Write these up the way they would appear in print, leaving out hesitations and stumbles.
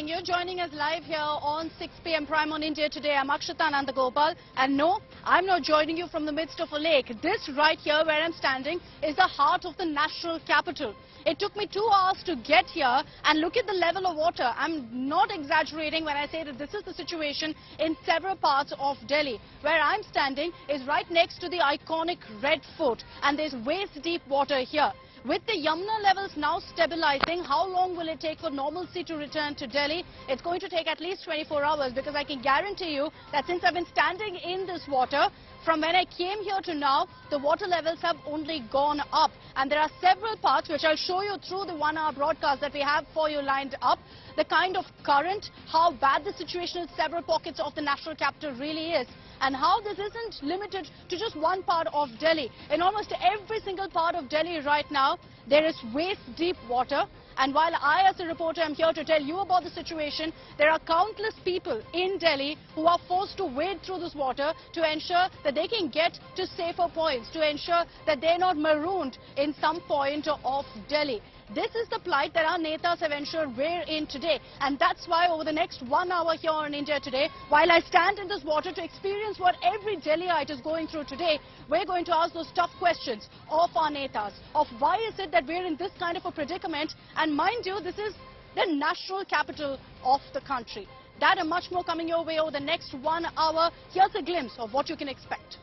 evening. You're joining us live here on 6 p.m. Prime on India Today. I'm Akshata Nandagopal. And no, I'm not joining you from the midst of a lake. This right here where I'm standing is the heart of the national capital. It took me 2 hours to get here, and look at the level of water. I'm not exaggerating when I say that this is the situation in several parts of Delhi. Where I'm standing is right next to the iconic Red Fort, and there's waist-deep water here. With the Yamuna levels now stabilizing, how long will it take for normalcy to return to Delhi? It's going to take at least 24 hours, because I can guarantee you that since I've been standing in this water, from when I came here to now, the water levels have only gone up. And there are several parts which I'll show you through the 1-hour broadcast that we have for you lined up. The kind of current, how bad the situation in several pockets of the national capital really is. And how this isn't limited to just one part of Delhi. In almost every single part of Delhi right now, there is waist-deep water. And while I, as a reporter, am here to tell you about the situation, there are countless people in Delhi who are forced to wade through this water to ensure that they can get to safer points, to ensure that they're not marooned in some point of Delhi. This is the plight that our netas have ensured we're in today. And that's why over the next 1 hour here on India Today, while I stand in this water to experience what every Delhiite is going through today, we're going to ask those tough questions of our netas, of why is it that we're in this kind of a predicament. And mind you, this is the national capital of the country. That and much more coming your way over the next 1 hour. Here's a glimpse of what you can expect.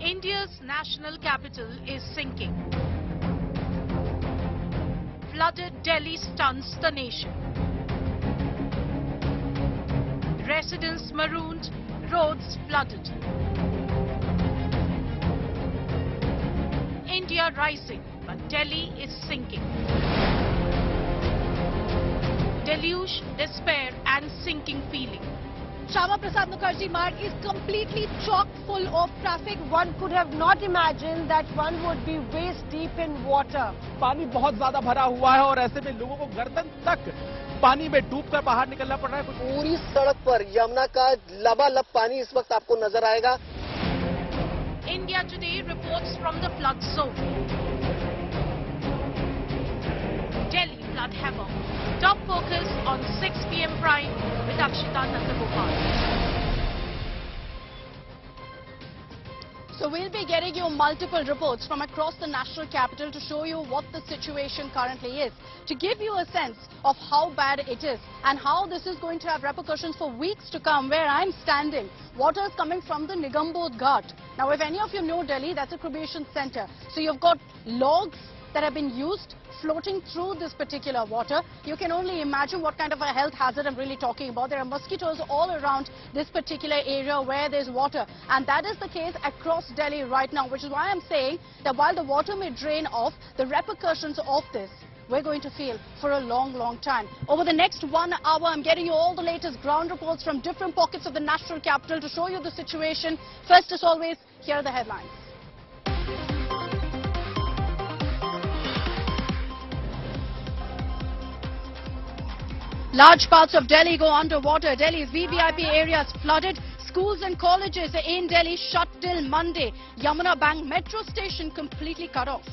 India's national capital is sinking. Flooded Delhi stuns the nation. Residents marooned, roads flooded. India rising, but Delhi is sinking. Deluge, despair and sinking feeling. Shama Prasad Mukherjee Marg is completely chock full of traffic. One could have not imagined that one would be waist deep in water. पानी बहुत ज्यादा भरा हुआ है और ऐसे में लोगों को गर्दन तक पानी में डूबकर बाहर निकलना पड़ रहा है। पूरी सड़क पर यमुना का लबालब पानी इस वक्त आपको नजर आएगा। India Today reports from the flood zone. Delhi flood havoc. Top focus on 6 p.m. Prime with Akshita Nandagopal. So we'll be getting you multiple reports from across the national capital to show you what the situation currently is, to give you a sense of how bad it is and how this is going to have repercussions for weeks to come. Where I'm standing, water is coming from the Nigambod Ghat. Now, if any of you know Delhi, that's a cremation center. So you've got logs that have been used floating through this particular water. You can only imagine what kind of a health hazard I'm really talking about. There are mosquitoes all around this particular area where there's water. And that is the case across Delhi right now, which is why I'm saying that while the water may drain off, the repercussions of this we're going to feel for a long, long time. Over the next 1 hour, I'm getting you all the latest ground reports from different pockets of the national capital to show you the situation. First, as always, here are the headlines. Large parts of Delhi go underwater. Delhi's VVIP areas flooded. Schools and colleges in Delhi shut till Monday. Yamuna Bank Metro Station completely cut off.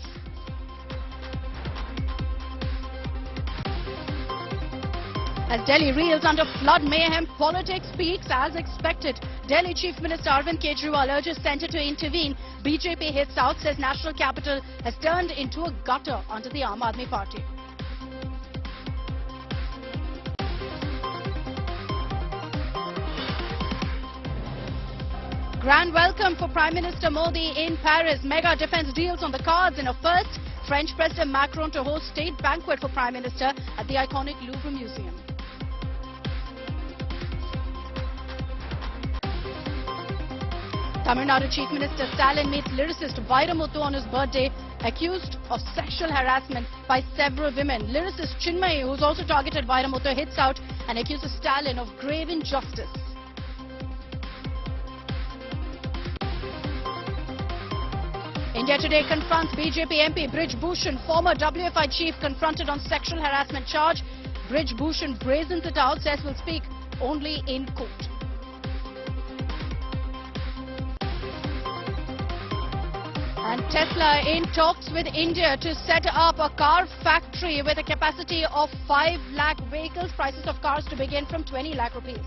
As Delhi reels under flood mayhem, politics peaks as expected. Delhi Chief Minister Arvind Kejriwal urges centre to intervene. BJP hits out, says national capital has turned into a gutter under the Aam Aadmi Party. Grand welcome for Prime Minister Modi in Paris. Mega defence deals on the cards in a first. French President Macron to host state banquet for Prime Minister at the iconic Louvre Museum. Tamil Nadu Chief Minister Stalin meets lyricist Vairamuthu on his birthday, accused of sexual harassment by several women. Lyricist Chinmayi, who's also targeted Vairamuthu, hits out and accuses Stalin of grave injustice. India Today confronts BJP MP Brij Bhushan. Former WFI chief confronted on sexual harassment charge. Brij Bhushan brazens it out, says will speak only in court. And Tesla in talks with India to set up a car factory with a capacity of 5 lakh vehicles. Prices of cars to begin from 20 lakh rupees.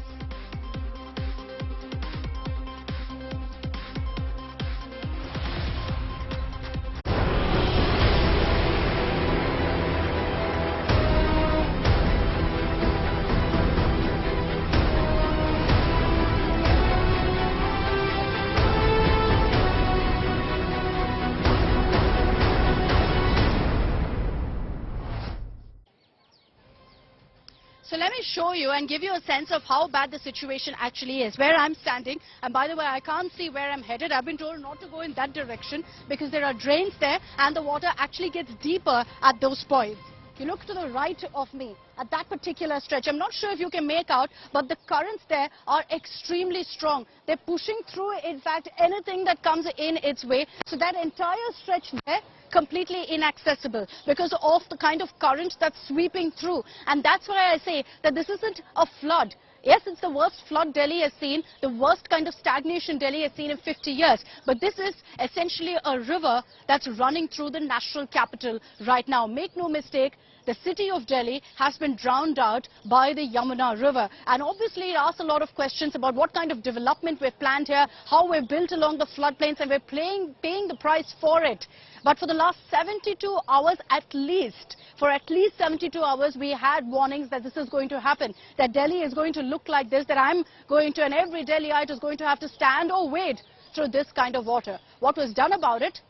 So let me show you and give you a sense of how bad the situation actually is. Where I'm standing, and by the way, I can't see where I'm headed. I've been told not to go in that direction because there are drains there and the water actually gets deeper at those points. You look to the right of me at that particular stretch. I'm not sure if you can make out, but the currents there are extremely strong. They're pushing through, in fact, anything that comes in its way. So that entire stretch there, completely inaccessible because of the kind of current that's sweeping through. And that's why I say that this isn't a flood. Yes, it's the worst flood Delhi has seen, the worst kind of stagnation Delhi has seen in 50 years. But this is essentially a river that's running through the national capital right now. Make no mistake, the city of Delhi has been drowned out by the Yamuna River. And obviously it asks a lot of questions about what kind of development we've planned here, how we're built along the floodplains, and we're paying the price for it. But for the last 72 hours at least, for at least 72 hours, we had warnings that this is going to happen, that Delhi is going to look like this, that I'm going to, and every Delhiite is going to have to stand or wade through this kind of water. What was done about it?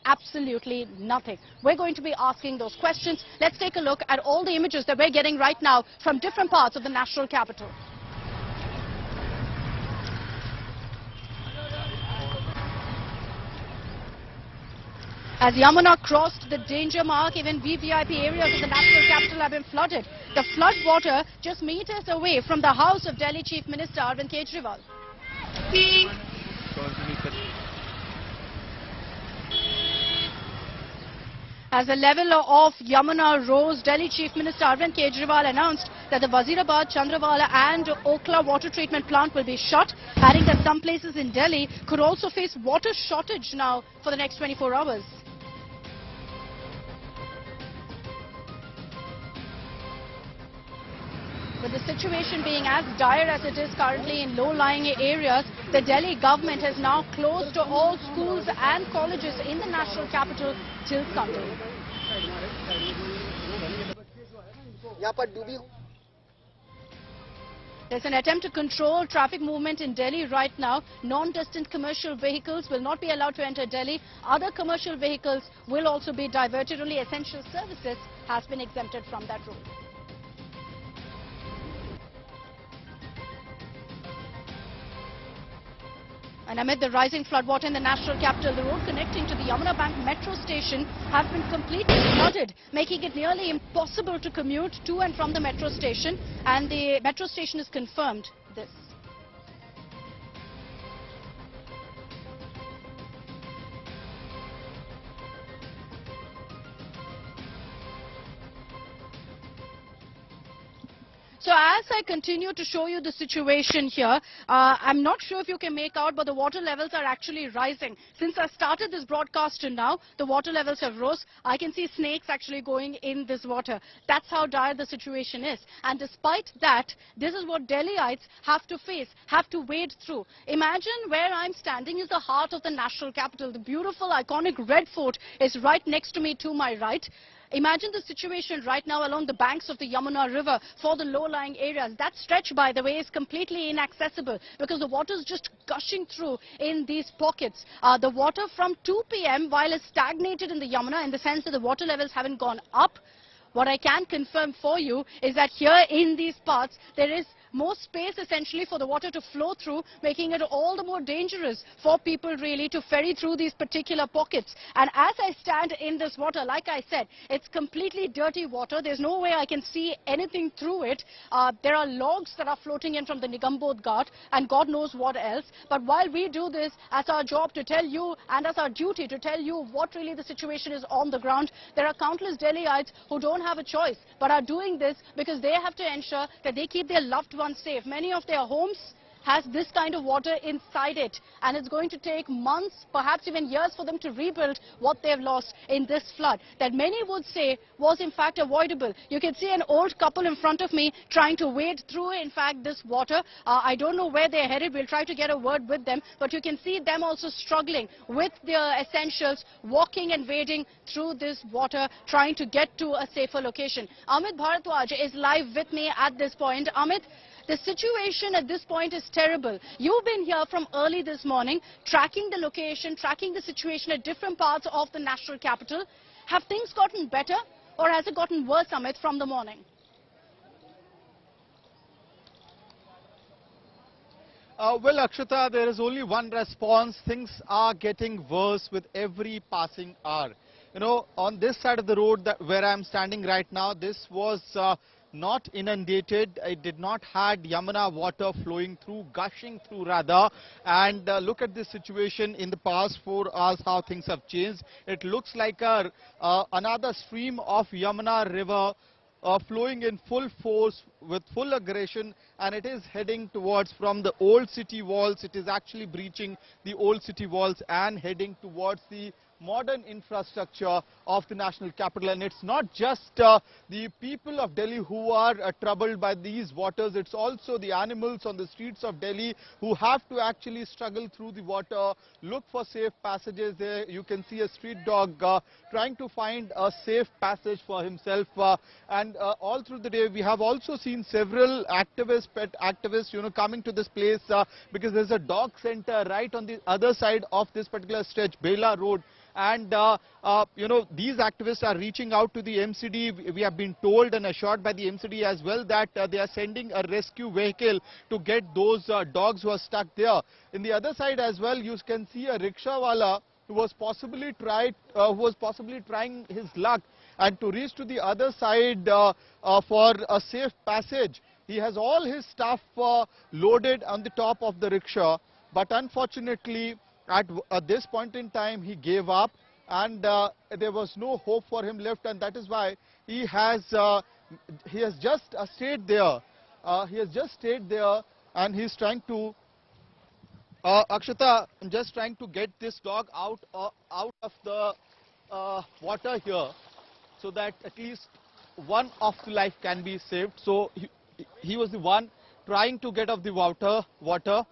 Absolutely nothing. We're going to be asking those questions. Let's take a look at all the images that we're getting right now from different parts of the national capital. As Yamuna crossed the danger mark, even VVIP areas of the national capital have been flooded. The flood water just meters away from the house of Delhi Chief Minister Arvind Kejriwal. As the level of Yamuna rose, Delhi Chief Minister Arvind Kejriwal announced that the Wazirabad, Chandrawala and Okla water treatment plant will be shut, adding that some places in Delhi could also face water shortage now for the next 24 hours. With the situation being as dire as it is currently in low-lying areas, the Delhi government has now closed all schools and colleges in the national capital till Sunday. There's an attempt to control traffic movement in Delhi right now. Non-distant commercial vehicles will not be allowed to enter Delhi. Other commercial vehicles will also be diverted. Only essential services has been exempted from that rule. And amid the rising floodwater in the national capital, the road connecting to the Yamuna Bank Metro Station has been completely flooded, making it nearly impossible to commute to and from the metro station. And the metro station has confirmed this. So as I continue to show you the situation here, I'm not sure if you can make out, but the water levels are actually rising. Since I started this broadcast to now, the water levels have rose. I can see snakes actually going in this water. That's how dire the situation is. And despite that, this is what Delhiites have to face, have to wade through. Imagine where I'm standing is the heart of the national capital. The beautiful, iconic Red Fort is right next to me to my right. Imagine the situation right now along the banks of the Yamuna River for the low-lying areas. That stretch, by the way, is completely inaccessible because the water is just gushing through in these pockets. The water from 2 p.m. while it's stagnated in the Yamuna in the sense that the water levels haven't gone up. What I can confirm for you is that here in these parts, there is more space essentially for the water to flow through, making it all the more dangerous for people really to ferry through these particular pockets. And as I stand in this water, like I said, it's completely dirty water. There's no way I can see anything through it. There are logs that are floating in from the Nigambodh Ghat and God knows what else. But while we do this as our job to tell you and as our duty to tell you what really the situation is on the ground, there are countless Delhiites who don't have a choice but are doing this because they have to ensure that they keep their loved ones safe. Many of their homes has this kind of water inside it, and it's going to take months, perhaps even years, for them to rebuild what they've lost in this flood that many would say was in fact avoidable. You can see an old couple in front of me trying to wade through, in fact, this water. I don't know where they're headed. We'll try to get a word with them, but you can see them also struggling with their essentials, walking and wading through this water, trying to get to a safer location. Amit Bharadwaj is live with me at this point. Amit, the situation at this point is terrible. You've been here from early this morning, tracking the location, tracking the situation at different parts of the national capital. Have things gotten better, or has it gotten worse, Amit, from the morning? Well, Akshata, there is only one response. Things are getting worse with every passing hour. You know, on this side of the road where I'm standing right now, this was not inundated. It did not had Yamuna water flowing through, gushing through rather. And look at this situation in the past 4 hours, how things have changed. It looks like another stream of Yamuna River flowing in full force with full aggression, and it is heading towards from the old city walls. It is actually breaching the old city walls and heading towards the modern infrastructure of the national capital. And it's not just the people of Delhi who are troubled by these waters. It's also the animals on the streets of Delhi who have to actually struggle through the water, look for safe passages. There you can see a street dog trying to find a safe passage for himself. And all through the day we have also seen several activists, pet activists, you know, coming to this place because there's a dog center right on the other side of this particular stretch, Bela Road. And, you know, these activists are reaching out to the MCD. We have been told and assured by the MCD as well that they are sending a rescue vehicle to get those dogs who are stuck there. In the other side as well, you can see a rickshawala who was possibly trying his luck and to reach to the other side for a safe passage. He has all his stuff loaded on the top of the rickshaw, but unfortunately, at this point in time, he gave up, and there was no hope for him left, and that is why he has just stayed there. He has just stayed there, and he's trying to, Akshata, just trying to get this dog out of the water here, so that at least one of the life can be saved. So he was the one trying to get off the water,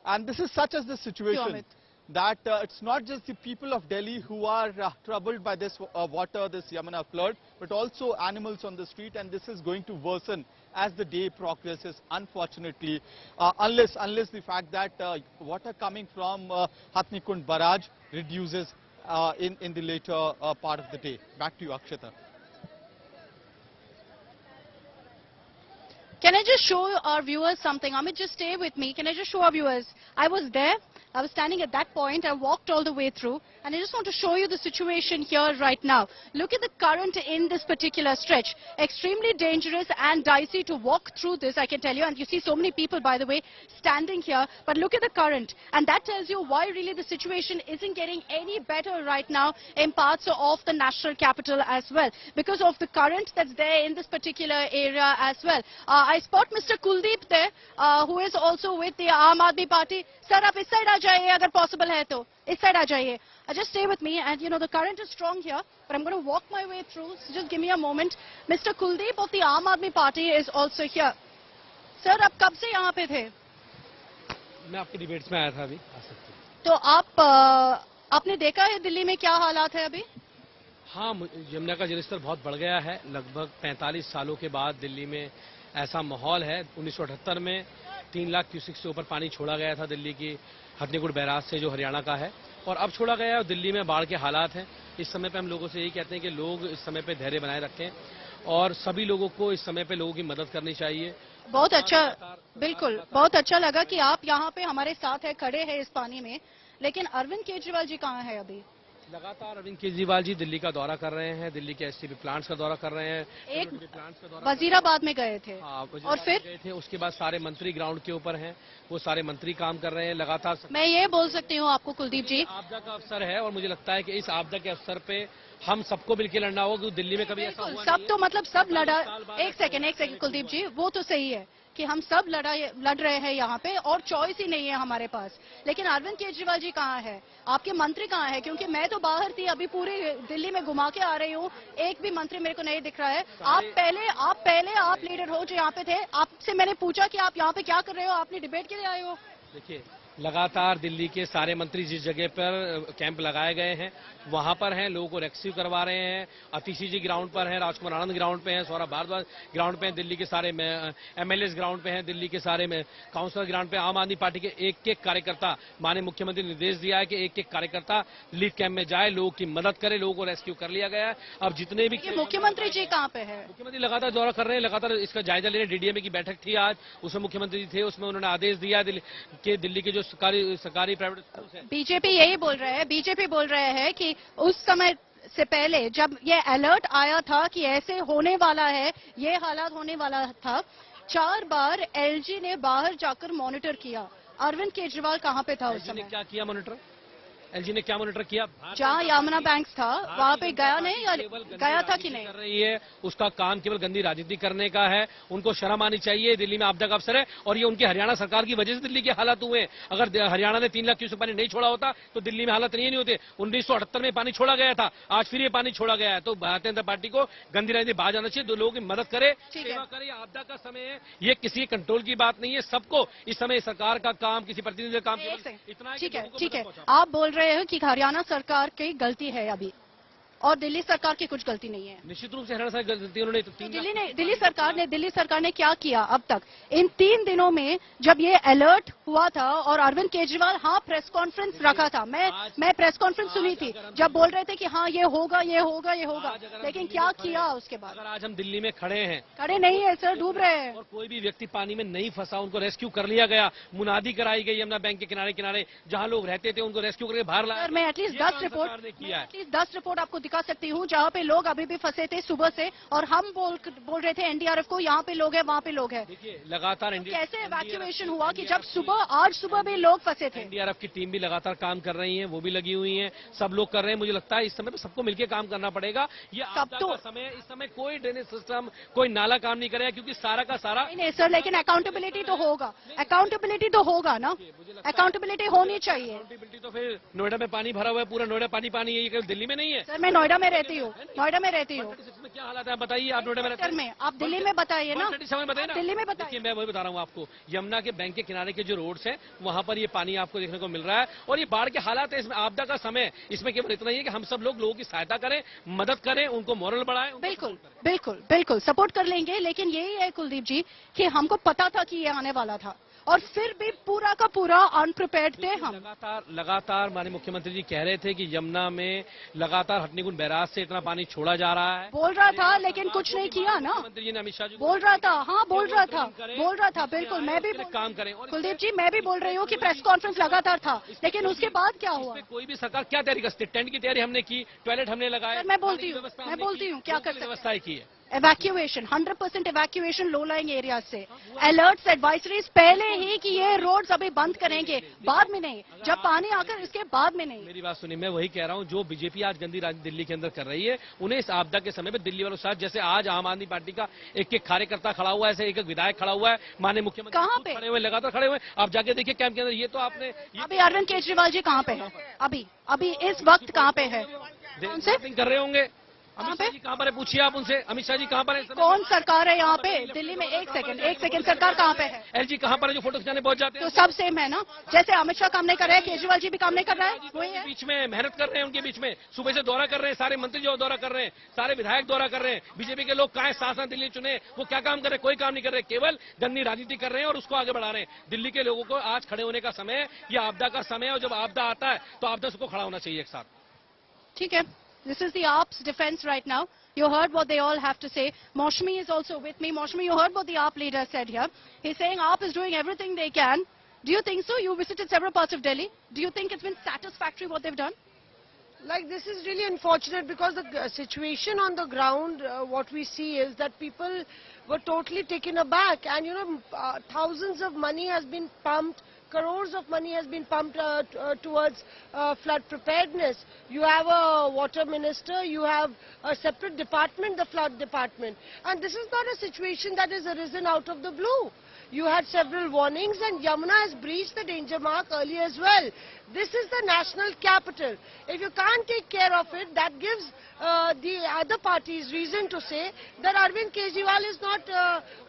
and this is such as the situation. That it's not just the people of Delhi who are troubled by this water, this Yamuna flood, but also animals on the street, and this is going to worsen as the day progresses, unfortunately, unless the fact that water coming from Hatnikund Barrage reduces in the later part of the day. Back to you, Akshata. Can I just show our viewers something? Amit, just stay with me. Can I just show our viewers? I was there. I was standing at that point. I walked all the way through, and I just want to show you the situation here right now. Look at the current in this particular stretch. Extremely dangerous and dicey to walk through this, I can tell you. And you see so many people, by the way, standing here. But look at the current. And that tells you why really the situation isn't getting any better right now in parts of the national capital as well, because of the current that's there in this particular area as well. I spot Mr. Kuldeep there, who is also with the Aam Aadmi Party. Sir, aap is side aa jaiye, agar possible hai to. Is side aa jaiye. Just stay with me, and you know the current is strong here, but I'm going to walk my way through, so just give me a moment. Mr. Kuldeep of the Aam Aadmi Party is also here. Sir, aap kab se yahan pe the? मैं आपके debates में आया था अभी। तो आप आपने देखा है दिल्ली में क्या हालात है अभी? हाँ, यमुना का जलस्तर बहुत बढ़ गया है। लगभग 45 सालों के बाद दिल्ली में ऐसा माहौल है। 1978 में 3 लाख क्यूसेक से ऊपर पानी छोड़ा गया था दिल्ली की हथनीकुंड बैराज से, जो हरियाणा का है, और अब छोड़ा गया है। और दिल्ली में बाढ़ के हालात हैं। इस समय पे हम लोगों से यही कहते हैं कि लोग इस समय पे धैर्य बनाए रखें और सभी लोगों को इस समय पे लोगों की मदद करनी चाहिए। बहुत अच्छा, बिल्कुल, बहुत अच्छा लगा कि आप यहाँ पे हमारे साथ है, खड़े हैं इस पानी में। लेकिन अरविंद केजरीवाल जी कहाँ है अभी? लगातार अरविंद केजरीवाल जी दिल्ली का दौरा कर रहे हैं, दिल्ली के एसटीपी प्लांट्स का दौरा कर रहे हैं। एक वजीराबाद में गए थे, और फिर गए थे, उसके बाद सारे मंत्री ग्राउंड के ऊपर हैं, वो सारे मंत्री काम कर रहे हैं लगातार। मैं ये बोल सकती हूँ आपको कुलदीप जी, आपदा का अवसर है और मुझे लगता है कि इस आपदा के अवसर पे हम सबको मिलकर लड़ना होगा। दिल्ली में कभी ऐसा हुआ सब तो मतलब सब लड़ा। एक सेकंड कुलदीप जी, वो तो सही है कि हम सब लड़ रहे हैं यहाँ पे और चॉइस ही नहीं है हमारे पास। लेकिन अरविंद केजरीवाल जी कहाँ है, आपके मंत्री कहाँ है? क्योंकि मैं तो बाहर थी, अभी पूरी दिल्ली में घुमा के आ रही हूँ, एक भी मंत्री मेरे को नहीं दिख रहा है। आप लीडर हो जो यहाँ पे थे, आपसे मैंने पूछा कि आप यहाँ पे क्या कर रहे हो, आपने डिबेट के लिए आए हो? देखिए, लगातार दिल्ली के सारे मंत्री जिस जगह पर कैंप लगाए गए हैं वहां पर हैं, लोगों को रेस्क्यू करवा रहे हैं। अतिशी जी ग्राउंड पर हैं, राजकुमार आनंद ग्राउंड पे हैं, सौरभ भारद्वाज ग्राउंड पे हैं, दिल्ली के सारे एमएलए ग्राउंड पे हैं, दिल्ली के सारे काउंसिलर ग्राउंड पे। आम आदमी पार्टी के एक एक कार्यकर्ता, माननीय मुख्यमंत्री ने निर्देश दिया है कि एक एक कार्यकर्ता रिलीफ कैंप में जाए, लोगों की मदद करे। लोगों को रेस्क्यू कर लिया गया है। अब जितने भी मुख्यमंत्री जी कहाँ पे है? मुख्यमंत्री लगातार दौरा कर रहे हैं, लगातार इसका जायजा ले रहे हैं। डीडीएमए की बैठक थी आज, उसमें मुख्यमंत्री थे, उसमें उन्होंने आदेश दिया कि दिल्ली के जो सरकारी प्राइवेट स्कूल है। बीजेपी यही बोल रहे हैं, बीजेपी बोल रहे हैं कि उस समय से पहले जब ये अलर्ट आया था कि ऐसे होने वाला है, ये हालात होने वाला था, 4 बार एलजी ने बाहर जाकर मॉनिटर किया। अरविंद केजरीवाल कहाँ पे था उस समय? क्या किया मॉनिटर? एलजी ने क्या मॉनिटर किया? जहाँ यमुना बैंक था वहाँ पे गया नहीं, या गया था कि नहीं? कर रही है, उसका काम केवल गंदी राजनीति करने का है। उनको शर्म आनी चाहिए। दिल्ली में आपदा का अफसर है और ये उनकी हरियाणा सरकार की वजह से दिल्ली के हालात हुए। अगर हरियाणा ने 3 लाख क्यूसेक पानी नहीं छोड़ा होता तो दिल्ली में हालात नहीं होते। 1978 में पानी छोड़ा गया था, आज फिर ये पानी छोड़ा गया है। तो भारतीय जनता पार्टी को गंदी राजनीति बाहर आना चाहिए, 2 लोगों की मदद करे, सेवा करे। आपदा का समय है, ये किसी कंट्रोल की बात नहीं है। सबको इस समय सरकार का काम, किसी प्रतिनिधि का काम इतना। ठीक है, आप बोल रहे हो कि हरियाणा सरकार की गलती है अभी और दिल्ली सरकार की कुछ गलती नहीं है। निश्चित रूप से हरियाणा सरकार गलती, उन्होंने तो दिल्ली सरकार ने क्या किया अब तक इन 3 दिनों में? जब ये अलर्ट हुआ था और अरविंद केजरीवाल प्रेस कॉन्फ्रेंस रखा था, मैं प्रेस कॉन्फ्रेंस सुनी थी जब बोल रहे थे कि हाँ ये होगा, लेकिन क्या किया उसके बाद? अगर आज हम दिल्ली में खड़े नहीं है सर, डूब रहे हैं। और कोई भी व्यक्ति पानी में नहीं फंसा, उनको रेस्क्यू कर लिया गया, मुनादी कराई गई यमुना बैंक के किनारे जहाँ लोग रहते थे, उनको रेस्क्यू करके बाहर लाया। मैं एटलीस्ट 10 रिपोर्ट आपको दिखा सकती हूँ जहाँ पे लोग अभी भी फंसे थे सुबह से, और हम बोल रहे थे एनडीआरएफ को यहाँ पे लोग हैं, वहाँ पे लोग हैं। देखिए, लगातार कैसे इवैक्यूएशन हुआ कि जब आज सुबह भी लोग फंसे थे? एनडीआरएफ की टीम भी लगातार काम कर रही है, वो भी लगी हुई है, सब लोग कर रहे हैं। मुझे लगता है इस समय पे सबको मिलकर काम करना पड़ेगा। ये आपदा का समय, इस समय कोई ड्रेनेज सिस्टम, कोई नाला काम नहीं करेगा, क्योंकि सारा का सारा नहीं सर, लेकिन अकाउंटेबिलिटी तो होगा ना, अकाउंटेबिलिटी होनी चाहिए। अकाउंटेबिलिटी तो फिर नोएडा में पानी भरा हुआ है, पूरा नोएडा पानी है, ये केवल दिल्ली में नहीं है। सर मैं नोएडा में रहती हूँ। इसमें क्या हालात है बताइए? आप नोएडा में रहते हैं, आप दिल्ली में बताइए ना, बताइए ना, दिल्ली में बताइए। मैं वही बता रहा हूँ आपको। यमुना के बैंक के किनारे के जो रोड्स हैं वहां पर ये पानी आपको देखने को मिल रहा है, और ये बाढ़ के हालात है, इसमें आपदा का समय, इसमें केवल इतना ही है कि हम सब लोगों की सहायता करें, मदद करें, उनको मोरल बढ़ाएं। बिल्कुल सपोर्ट कर लेंगे, लेकिन यही है कुलदीप जी कि हमको पता था कि ये आने वाला था और फिर भी पूरा का पूरा अनप्रिपेयर्ड थे हम। लगातार हमारे मुख्यमंत्री जी कह रहे थे कि यमुना में लगातार हथनीकुंड बैराज से इतना पानी छोड़ा जा रहा है, बोल रहा था, लेकिन कुछ नहीं किया ना। मुख्यमंत्री जी ने अमित शाह जी बोल रहा था, बिल्कुल मैं भी काम करें। कुलदीप जी, मैं भी बोल रही हूँ कि प्रेस कॉन्फ्रेंस लगातार था, लेकिन उसके बाद क्या हुआ? कोई भी सरकार क्या तैयारी करती है? टेंट की तैयारी हमने की, टॉयलेट हमने लगाया। मैं बोलती हूँ क्या कर व्यवस्थाएं की है। Evacuation, 100% evacuation low lying area से, अलर्ट्स, एडवाइजरीज पहले ही कि ये रोड्स अभी बंद करेंगे, बाद में नहीं, जब पानी आकर इसके बाद में नहीं। मेरी बात सुनिए, मैं वही कह रहा हूँ, जो बीजेपी आज गंदी राजनीति दिल्ली के अंदर कर रही है, उन्हें इस आपदा के समय में दिल्ली वालों के साथ, जैसे आज आम आदमी पार्टी का एक कार्यकर्ता खड़ा हुआ है, ऐसे एक विधायक खड़ा हुआ है, माननीय मुख्यमंत्री कहाँ पे खड़े हुए, लगातार खड़े हुए। आप जाके देखिए कैंप के अंदर। ये तो आपने अभी अरविंद केजरीवाल जी कहाँ पे है? अभी इस वक्त कहाँ पे है? कर रहे होंगे। अमित शाह जी कहाँ पर है? पूछिए आप उनसे, अमित शाह जी कहाँ पर है? कौन सरकार है यहाँ पे दिल्ली में? एक सेकंड, सरकार कहाँ पे है? एलजी कहाँ पर है जो फोटो खिंचाने पहुंच जाते हैं? तो सब सेम है ना, जैसे अमित शाह काम नहीं कर रहे हैं, केजरीवाल जी भी काम नहीं कर रहा है, वही है। बीच में मेहनत कर रहे हैं, उनके बीच में सुबह से दौरा कर रहे हैं, सारे मंत्री जो दौरा कर रहे हैं, सारे विधायक दौरा कर रहे हैं। बीजेपी के लोग कहाँ सांसद दिल्ली चुने, वो क्या काम कर रहे हैं? कोई काम नहीं कर रहे, केवल गंदी राजनीति कर रहे हैं और उसको आगे बढ़ा रहे हैं। दिल्ली के लोगों को आज खड़े होने का समय, ये आपदा का समय है, और जब आपदा आता है तो आपदा सबको खड़ा होना चाहिए एक साथ। ठीक है, this is the AAP's defense right now. You heard what they all have to say. Maushami is also with me. Maushami, you heard what the AAP leader said here. He's saying AAP is doing everything they can. Do you think so? You visited several parts of Delhi. Do you think it's been satisfactory what they've done? Like, this is really unfortunate because the situation on the ground, what we see is that people were totally taken aback, and thousands of money has been pumped, crores of money has been pumped towards flood preparedness. You have a water minister, you have a separate department, the flood department, and this is not a situation that is arisen out of the blue. you had several warnings, and Yamuna has breached the danger mark earlier as well. This is the national capital. If you can't take care of it, that gives the other parties reason to say that Arvind Kejriwal is not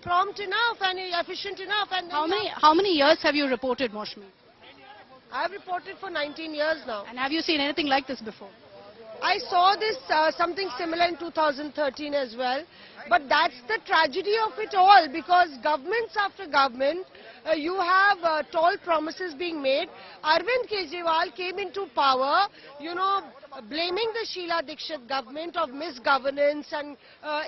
prompt enough and efficient enough. And How many years have you reported, Maushmi? I have reported for 19 years now. And have you seen anything like this before? I saw this something similar in 2013 as well. But that's the tragedy of it all, because governments after government, you have tall promises being made. Arvind Kejriwal came into power, blaming the Sheila Dikshit government of misgovernance and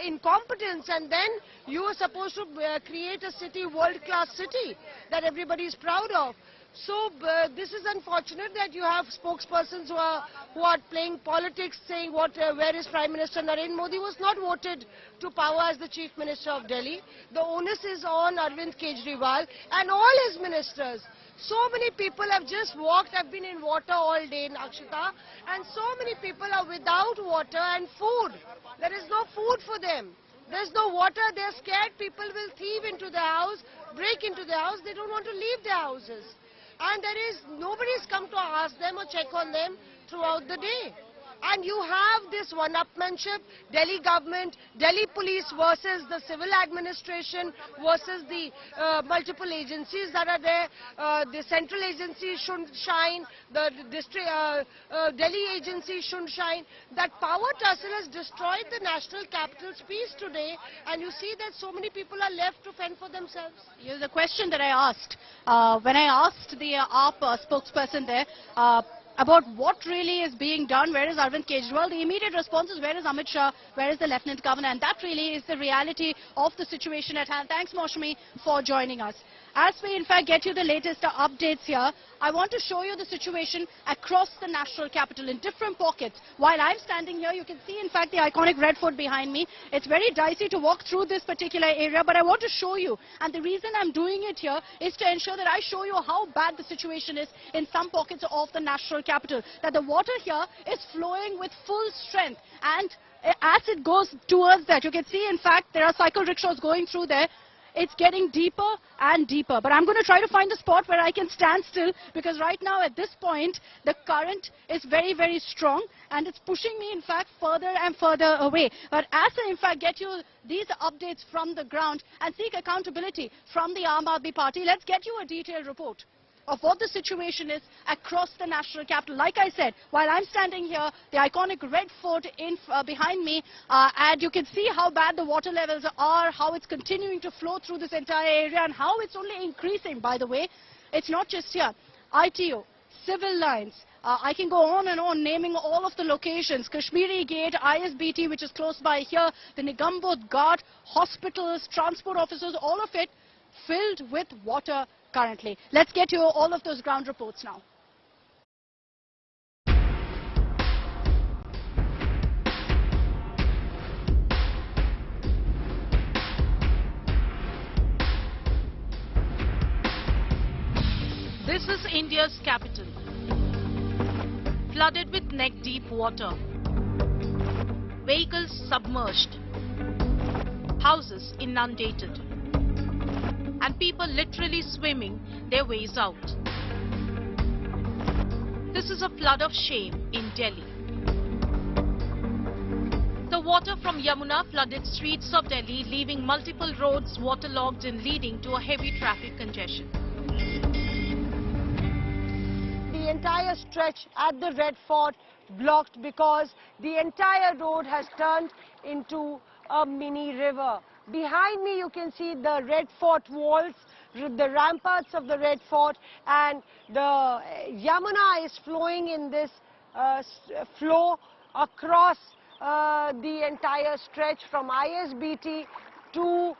incompetence, and then you were supposed to create a city, world-class city that everybody is proud of. So this is unfortunate that you have spokespersons who are playing politics, saying where is Prime Minister Narendra Modi was not voted to power as the Chief Minister of Delhi. The onus is on Arvind Kejriwal and all his ministers. So many people have just walked, have been in water all day in Akshita, and so many people are without water and food. There is no food for them. There's no water. They're scared people will thieve into the house, break into the house. They don't want to leave their houses. And nobody's come to ask them or check on them throughout the day. And you have this one-upmanship, Delhi government, Delhi police versus the civil administration versus the multiple agencies that are there. The central agencies shouldn't shine, the Delhi agencies shouldn't shine. That power tussle has destroyed the national capital's peace today, and you see that so many people are left to fend for themselves. The question that I asked, when I asked the AAP spokesperson there, about what really is being done, where is Arvind Kejriwal, the immediate response is, where is Amit Shah, where is the Lieutenant Governor, and that really is the reality of the situation at hand. Thanks, Maushmi, for joining us. As we in fact get you the latest updates here, I want to show you the situation across the national capital in different pockets. While I'm standing here, you can see in fact the iconic Red Fort behind me. It's very dicey to walk through this particular area, but I want to show you. And the reason I'm doing it here is to ensure that I show you how bad the situation is in some pockets of the national capital. That the water here is flowing with full strength. And as it goes towards that, you can see in fact there are cycle rickshaws going through there. It's getting deeper and deeper. But I'm going to try to find a spot where I can stand still, because right now at this point the current is very, very strong and it's pushing me in fact further and further away. But as I in fact get you these updates from the ground and seek accountability from the Aam Aadmi Party, let's get you a detailed report of what the situation is across the national capital. Like I said, while I'm standing here, the iconic Red Fort behind me, and you can see how bad the water levels are, how it's continuing to flow through this entire area, and how it's only increasing, by the way. It's not just here. ITO, civil lines, I can go on and on naming all of the locations. Kashmiri Gate, ISBT, which is close by here, the Nigambod Ghat, hospitals, transport offices, all of it filled with water currently. Let's get you all of those ground reports now. This is India's capital, flooded with neck-deep water, vehicles submerged, houses inundated, and people literally swimming their ways out. This is a flood of shame in Delhi. The water from Yamuna flooded streets of Delhi, leaving multiple roads waterlogged and leading to a heavy traffic congestion. The entire stretch at the Red Fort blocked because the entire road has turned into a mini river. Behind me you can see the Red Fort walls, the ramparts of the Red Fort, and the Yamuna is flowing in this flow across the entire stretch from ISBT to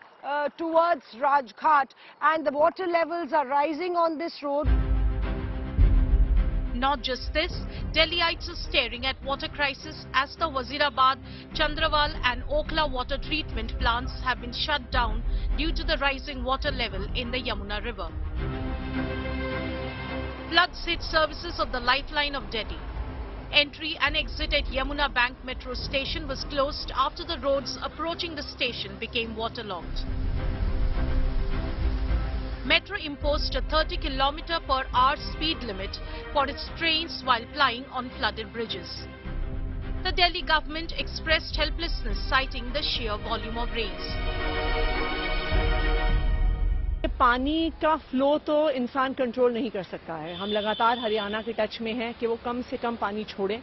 towards Rajghat, and the water levels are rising on this road. Not just this, Delhiites are staring at water crisis as the Wazirabad, Chandrawal and Okhla water treatment plants have been shut down due to the rising water level in the Yamuna River. Floods hit services of the lifeline of Delhi. Entry and exit at Yamuna Bank Metro Station was closed after the roads approaching the station became waterlogged. Metro imposed a 30 km/h speed limit for its trains while plying on flooded bridges. The Delhi government expressed helplessness, citing the sheer volume of rains. पानी का flow तो इंसान control नहीं कर सकता है। हम लगातार हरियाणा के टच में हैं कि वो कम से कम पानी छोड़ें।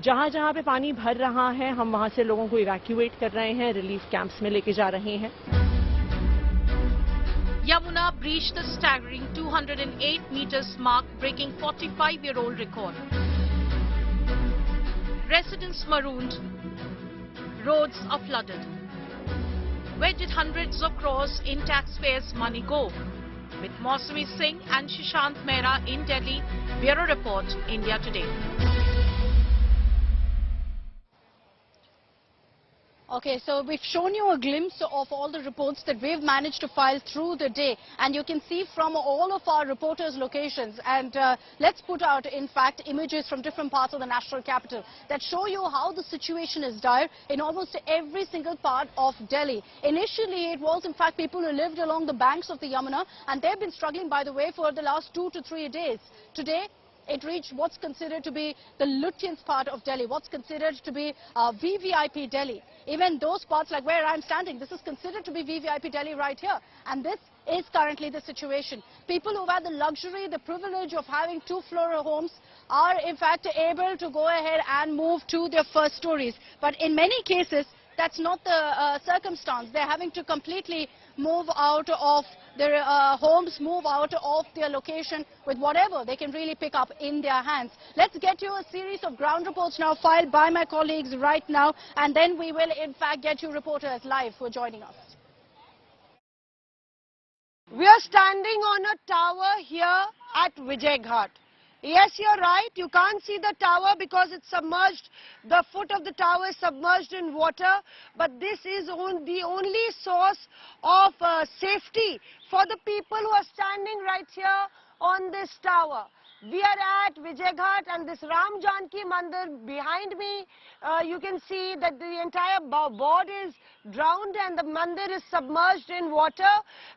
जहां जहां पे पानी भर रहा है हम वहां से लोगों को इवैक्यूएट कर रहे हैं, रिलीफ कैंप्स में लेके जा रहे हैं। Yamuna breached the staggering 208 meters mark, breaking 45-year-old record. Residents marooned. Roads are flooded. Where did hundreds of crores in taxpayers' money go? With Mausami Singh and Shishant Mehra in Delhi, Bureau Report, India Today. Okay, so we've shown you a glimpse of all the reports that we've managed to file through the day, and you can see from all of our reporters' locations, and let's put out, in fact, images from different parts of the national capital that show you how the situation is dire in almost every single part of Delhi. Initially, it was, in fact, people who lived along the banks of the Yamuna, and they've been struggling, by the way, for the last 2 to 3 days. Today, it reached what's considered to be the Lutyens part of Delhi, what's considered to be VVIP Delhi. Even those parts like where I'm standing, this is considered to be VVIP Delhi right here. And this is currently the situation. People who've had the luxury, the privilege of having 2-floor homes are in fact able to go ahead and move to their first stories. But in many cases, that's not the circumstance. They're having to completely move out of their homes, move out of their location with whatever they can really pick up in their hands. Let's get you a series of ground reports now filed by my colleagues right now, and then we will in fact get you reporters live who are joining us. We are standing on a tower here at Vijay Ghat. Yes, you're right. You can't see the tower because it's submerged. The foot of the tower is submerged in water. But this is the only source of safety for the people who are standing right here on this tower. We are at Vijay Ghat, and this Ram Janki Mandir behind me, you can see that the entire board is drowned and the mandir is submerged in water.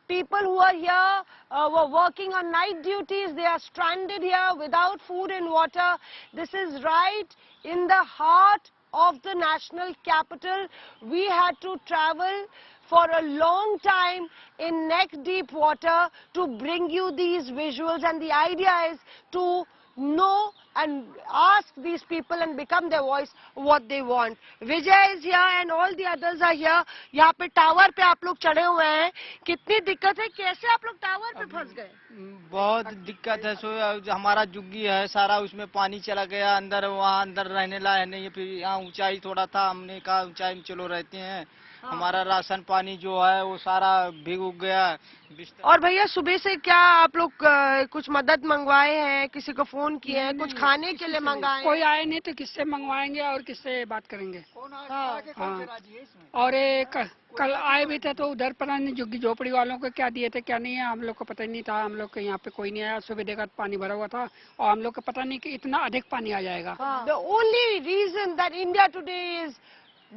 People who are here were working on night duties. They are stranded here without food and water. This is right in the heart of the national capital. We had to travel for a long time in neck-deep water to bring you these visuals, and the idea is to know and ask these people and become their voice what they want. Vijay is here and all the others are here. यहाँ पे tower पे आप लोग चढ़े हुए हैं. कितनी दिक्कत है, कैसे आप लोग टावर पे फंस गए? बहुत दिक्कत है। सो हमारा जुग्गी है सारा, उसमें पानी चला गया अंदर, वहाँ अंदर रहने लायक नहीं है। फिर यहाँ ऊंचाई थोड़ा था, हमने कहा ऊंचाई में चलो रहते हैं। हमारा राशन पानी जो है वो सारा भीग गया। और भैया सुबह से क्या आप लोग कुछ मदद मंगवाए हैं, किसी को फोन किए हैं, कुछ खाने के लिए मंगाए? कोई आए नहीं तो किससे मंगवाएंगे और किससे बात करेंगे। और कल आए भी थे तो उधर पता नहीं झुग्गी झोपड़ी वालों को क्या दिए थे क्या नहीं है, हम लोग को पता ही नहीं था। हम लोग के यहाँ पे कोई नहीं आया। सुबह देखा पानी भरा हुआ था और हम लोग को पता नहीं कि इतना अधिक पानी आ जाएगा। The only reason that India Today is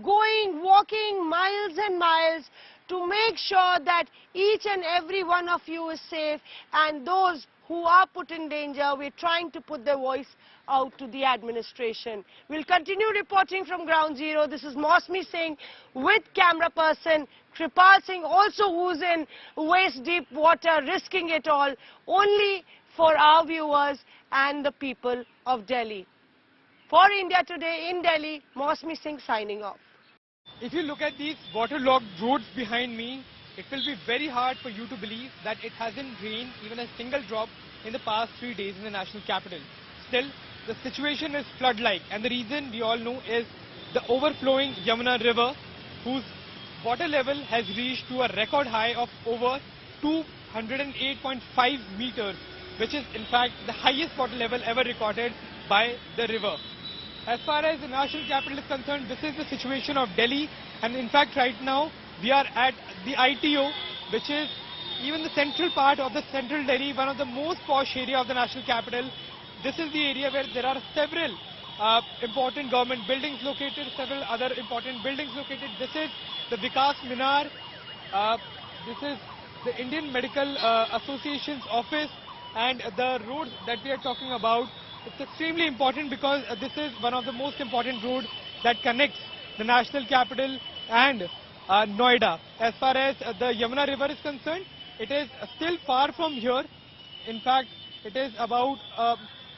going, walking miles and miles to make sure that each and every one of you is safe, and those who are put in danger, we're trying to put their voice out to the administration. We'll continue reporting from Ground Zero. This is Mausami Singh with camera person Kripal Singh, also who's in waist-deep water, risking it all, only for our viewers and the people of Delhi. For India Today in Delhi, Mausami Singh signing off. If you look at these waterlogged roads behind me, it will be very hard for you to believe that it hasn't rained even a single drop in the past 3 days in the national capital. Still, the situation is flood-like, and the reason we all know is the overflowing Yamuna River, whose water level has reached to a record high of over 208.5 meters, which is in fact the highest water level ever recorded by the river. As far as the national capital is concerned, this is the situation of Delhi, and in fact right now we are at the ITO, which is even the central part of the central Delhi, one of the most posh area of the national capital. This is the area where there are several important government buildings located, several other important buildings located. This is the Vikas Minar, this is the Indian Medical Association's office and the road that we are talking about. It's extremely important because this is one of the most important roads that connects the national capital and Noida. As far as the Yamuna River is concerned, it is still far from here. In fact, it is about,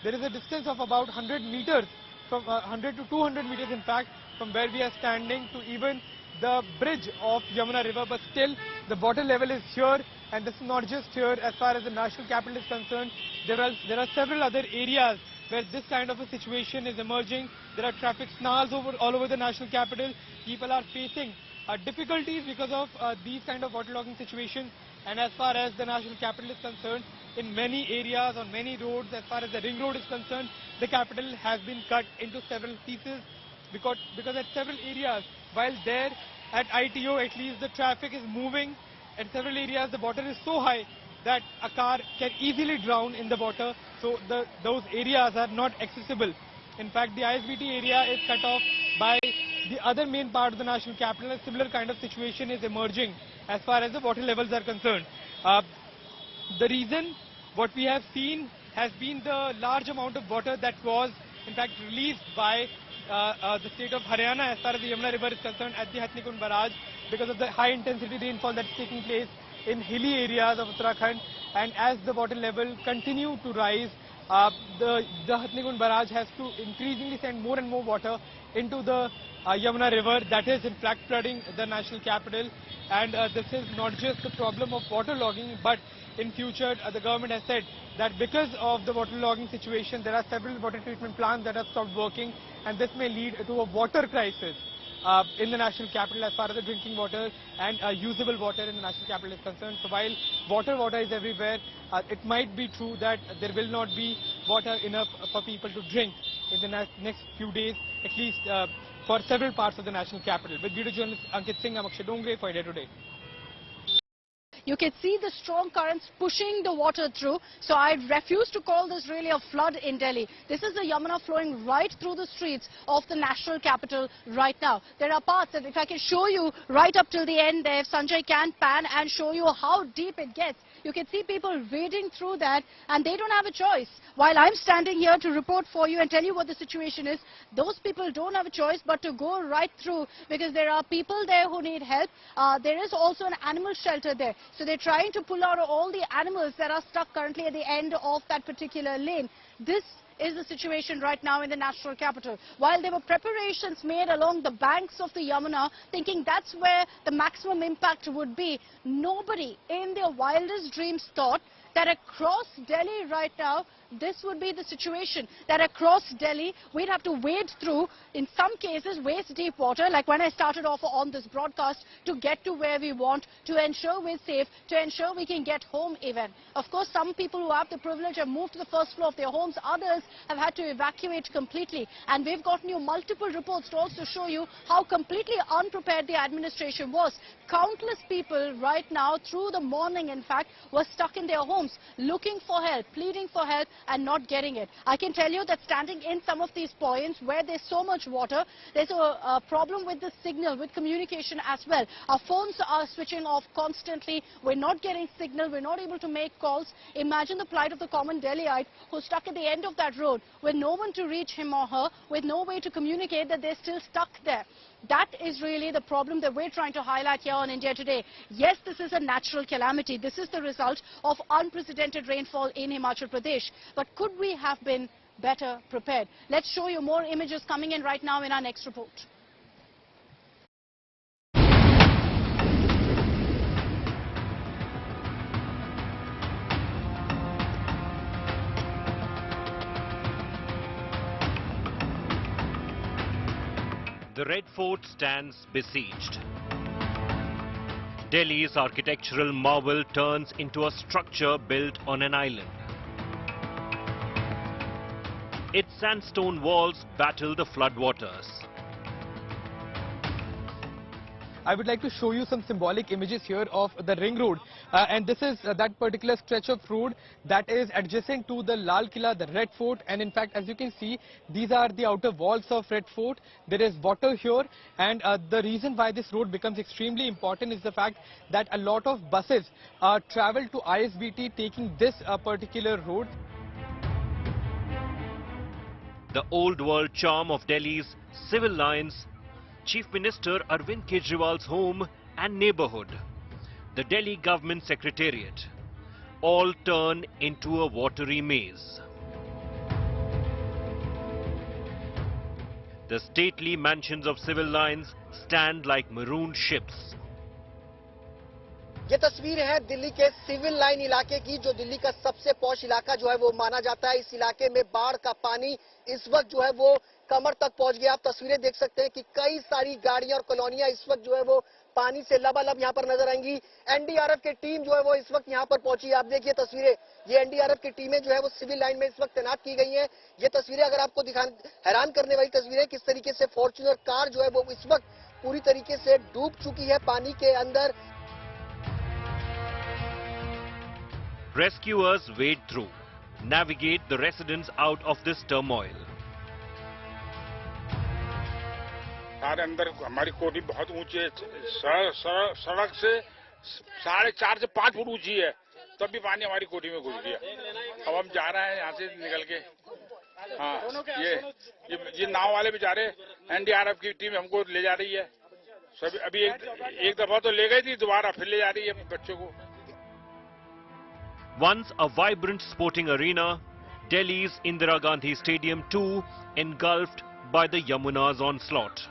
there is a distance of about 100 meters, from 100 to 200 meters in fact, from where we are standing to even the bridge of Yamuna River, but still the water level is here, and this is not just here. As far as the national capital is concerned, there are several other areas where this kind of a situation is emerging. There are traffic snarls all over the national capital. People are facing difficulties because of these kind of waterlogging situations. And as far as the national capital is concerned, in many areas, on many roads, as far as the ring road is concerned, the capital has been cut into several pieces because at several areas, while there at ITO at least the traffic is moving, at several areas the water is so high that a car can easily drown in the water, so those areas are not accessible. In fact, the ISBT area is cut off by the other main part of the national capital. A similar kind of situation is emerging as far as the water levels are concerned. The reason what we have seen has been the large amount of water that was in fact released by the state of Haryana as far as the Yamuna River is concerned at the Hatnikund barrage, because of the high intensity rainfall that's taking place in hilly areas of Uttarakhand. And as the water level continue to rise, the Hatnikund barrage has to increasingly send more and more water into the Yamuna River, that is in fact flooding the national capital. And this is not just the problem of waterlogging, but in future the government has said that because of the waterlogging situation, there are several water treatment plants that have stopped working, and this may lead to a water crisis in the national capital as far as the drinking water and usable water in the national capital is concerned. So while water is everywhere, it might be true that there will not be water enough for people to drink in the next few days, at least for several parts of the national capital. With video journalist Ankit Singh, I'm Akshay Dongre for India Today. You can see the strong currents pushing the water through. So I refuse to call this really a flood in Delhi. This is the Yamuna flowing right through the streets of the national capital right now. There are parts that if I can show you right up till the end there, if Sanjay can pan and show you how deep it gets. You can see people wading through that, and they don't have a choice. While I'm standing here to report for you and tell you what the situation is, those people don't have a choice but to go right through, because there are people there who need help. There is also an animal shelter there. So they're trying to pull out all the animals that are stuck currently at the end of that particular lane. This is the situation right now in the national capital. While there were preparations made along the banks of the Yamuna, thinking that's where the maximum impact would be, nobody in their wildest dreams thought that across Delhi right now, this would be the situation, that across Delhi, we'd have to wade through, in some cases, waist-deep water, like when I started off on this broadcast, to get to where we want, to ensure we're safe, to ensure we can get home even. Of course, some people who have the privilege have moved to the first floor of their homes. Others have had to evacuate completely. And we've gotten you multiple reports to also show you how completely unprepared the administration was. Countless people right now, through the morning, in fact, were stuck in their homes, looking for help, pleading for help, and not getting it. I can tell you that standing in some of these points where there's so much water, there's a problem with the signal, with communication as well. Our phones are switching off constantly. We're not getting signal. We're not able to make calls. Imagine the plight of the common Delhiite who's stuck at the end of that road with no one to reach him or her, with no way to communicate that they're still stuck there. That is really the problem that we're trying to highlight here on India Today. Yes, this is a natural calamity. This is the result of unprecedented rainfall in Himachal Pradesh. But could we have been better prepared? Let's show you more images coming in right now in our next report. The Red Fort stands besieged. Delhi's architectural marvel turns into a structure built on an island. Its sandstone walls battle the floodwaters. I would like to show you some symbolic images here of the ring road. And this is that particular stretch of road that is adjacent to the Lal Killa, the Red Fort. And in fact, as you can see, these are the outer walls of Red Fort. There is water here. And the reason why this road becomes extremely important is the fact that a lot of buses travel to ISBT taking this particular road. The old world charm of Delhi's civil lines, Chief Minister Arvind Kejriwal's home and neighborhood, the Delhi government secretariat, all turn into a watery maze. The stately mansions of civil lines stand like marooned ships. ये तस्वीर है दिल्ली के civil line इलाके की, जो दिल्ली का सबसे posh इलाका जो है वो माना जाता है। इस इलाके में बाढ़ का पानी इस वक्त जो है वो कमर तक पहुंच गया। आप तस्वीरें देख सकते हैं कि कई सारी गाड़ियां और कॉलोनियां इस वक्त जो है वो पानी से लबालब यहां पर नजर आएंगी। एनडीआरएफ की टीम जो है वो इस वक्त यहां पर पहुंची है। आप देखिए तस्वीरें, ये एनडीआरएफ की टीमें जो है वो सिविल लाइन में इस वक्त तैनात की गई हैं। ये तस्वीरें अगर आपको हैरान करने वाली तस्वीरें, किस तरीके से फॉर्च्यूनर कार जो है वो इस वक्त पूरी तरीके से डूब चुकी है पानी के अंदर। Rescuers wade through, navigate the residents out of this turmoil. सारे अंदर हमारी कोठी बहुत ऊंची है, सड़क से 4.5 से 5 फुट ऊंची है, तब भी पानी हमारी कोठी में घुस गया। अब हम जा रहे हैं यहाँ से निकल के। हाँ, ये नाव वाले बेचारे, एनडीआरएफ की टीम हमको ले जा रही है। सभी अभी एक दफा तो ले गई थी, दोबारा फिर ले जा रही है बच्चों को। Once a vibrant sporting arena, Delhi's Indira Gandhi Stadium too engulfed by the Yamuna's onslaught.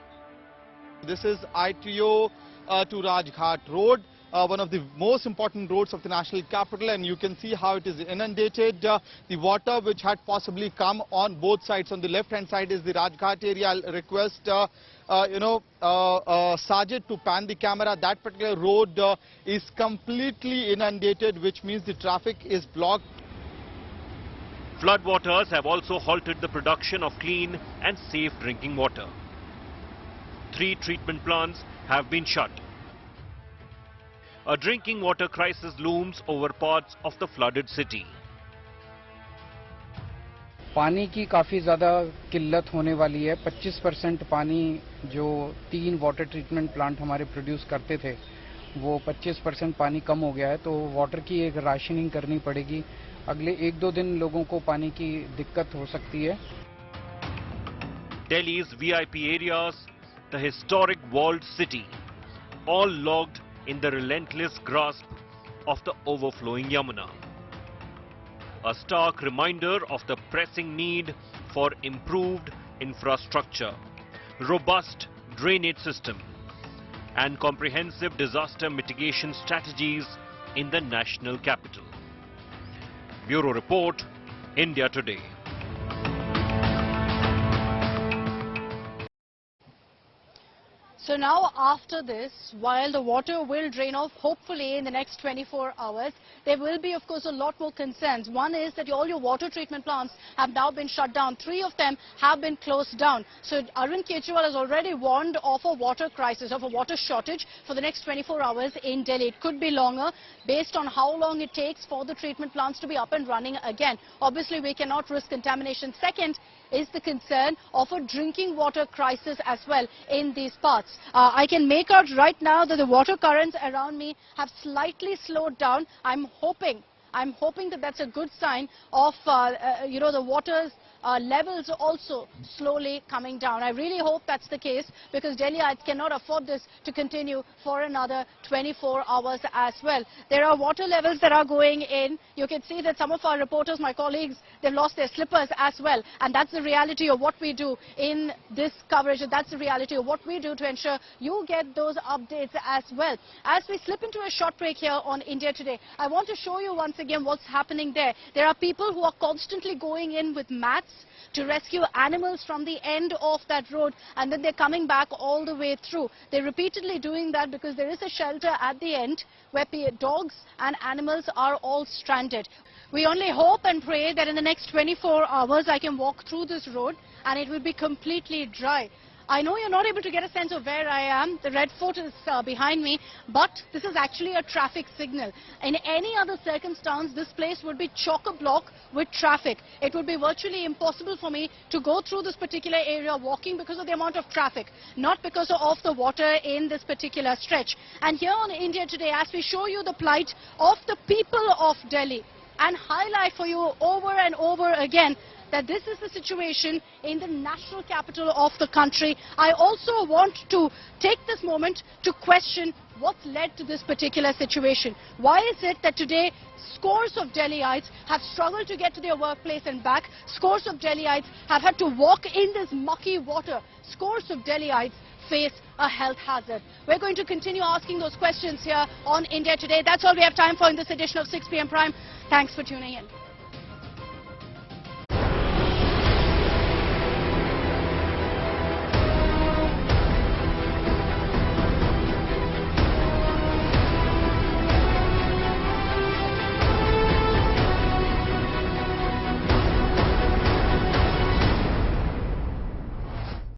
This is ITO to Rajghat Road, one of the most important roads of the national capital, and you can see how it is inundated. The water which had possibly come on both sides. On the left hand side is the Rajghat area. I'll request Sajid to pan the camera. That particular road is completely inundated, which means the traffic is blocked. Floodwaters have also halted the production of clean and safe drinking water. 3 treatment plants have been shut. A drinking water crisis looms over parts of the flooded city. पानी की काफ़ी ज़्यादा किल्लत होने वाली है। 25% पानी जो 3 वाटर ट्रीटमेंट प्लांट हमारे प्रोड्यूस करते थे, वो 25% पानी कम हो गया है, तो वाटर की एक राशनिंग करनी पड़ेगी। अगले 1-2 दिन लोगों को पानी की दिक्कत हो सकती है। Delhi's VIP areas, the historic walled city, all locked in the relentless grasp of the overflowing Yamuna. A stark reminder of the pressing need for improved infrastructure, robust drainage system, and comprehensive disaster mitigation strategies in the national capital. Bureau Report, India Today. So now after this, while the water will drain off hopefully in the next 24 hours, there will be of course a lot more concerns. One is that all your water treatment plants have now been shut down. 3 of them have been closed down. So Arvind Kejriwal has already warned of a water crisis, of a water shortage for the next 24 hours in Delhi. It could be longer based on how long it takes for the treatment plants to be up and running again. Obviously we cannot risk contamination. Second is the concern of a drinking water crisis as well in these parts. I can make out right now that the water currents around me have slightly slowed down. I'm hoping that that's a good sign of the water's levels also slowly coming down. I really hope that's the case, because Delhiites cannot afford this to continue for another 24 hours as well. There are water levels that are going in. You can see that some of our reporters, my colleagues, they've lost their slippers as well. And that's the reality of what we do in this coverage. That's the reality of what we do to ensure you get those updates as well. As we slip into a short break here on India Today, I want to show you once again what's happening there. There are people who are constantly going in with mats to rescue animals from the end of that road, and then they're coming back all the way through. They're repeatedly doing that because there is a shelter at the end where dogs and animals are all stranded. We only hope and pray that in the next 24 hours I can walk through this road and it will be completely dry. I know you're not able to get a sense of where I am. The red fort is behind me, but this is actually a traffic signal. In any other circumstance, this place would be chock-a-block with traffic. It would be virtually impossible for me to go through this particular area walking because of the amount of traffic, not because of the water in this particular stretch. And here on India Today, as we show you the plight of the people of Delhi and highlight for you over and over again that this is the situation in the national capital of the country, I also want to take this moment to question what's led to this particular situation. Why is it that today scores of Delhiites have struggled to get to their workplace and back? Scores of Delhiites have had to walk in this mucky water. Scores of Delhiites face a health hazard. We're going to continue asking those questions here on India Today. That's all we have time for in this edition of 6 p.m. Prime. Thanks for tuning in.